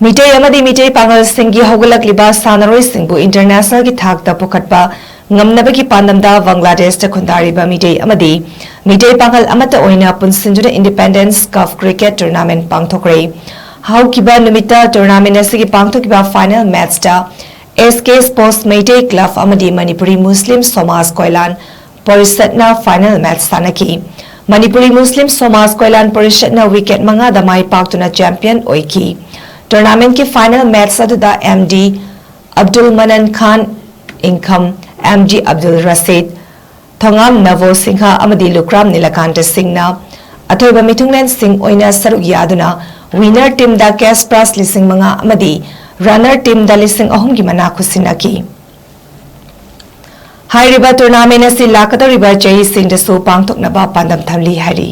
Meetei Amadi Meetei Panggal Singgi Hougatlakliba Sanaroi Singbu International ki Thakta Pukhatpa NGAMNABAGI Pandamda Bangladesh ta KHUNDARIBA Meetei Amadi Meetei Panggal AMATA OINA PUNSINDUNA Independence Cup Cricket Tournament PANGTHOKKHRE Haukiba Numita Tournament asigi PANGTHOKKHRE Final Match ta SK Sports Meetei Club Amadi Manipuri Muslim Somaj Koilan Parisatna Final Match sanaki Manipuri Muslim Somaj Koilan Parisatna wicket manga da mai paktuna champion oiki Tournament की final match अदुदा MD Abdul मनन Khan income MG Abdul Rashid Thongam नवो सिंहा अमदी लुक्राम नीलकांत सिंहना अथोइबा मिथुंगलेन सिंह ओइना सरुक यादुना winner team दा cash prize लिसिंग मंगा अमदी runner team दा लिसिंग अहुम की मना खुसिनाकी हाइरिबा tournament असि लाकतरिबा चही सिंह दसु पांगथोकनबा पांदम थमली हारि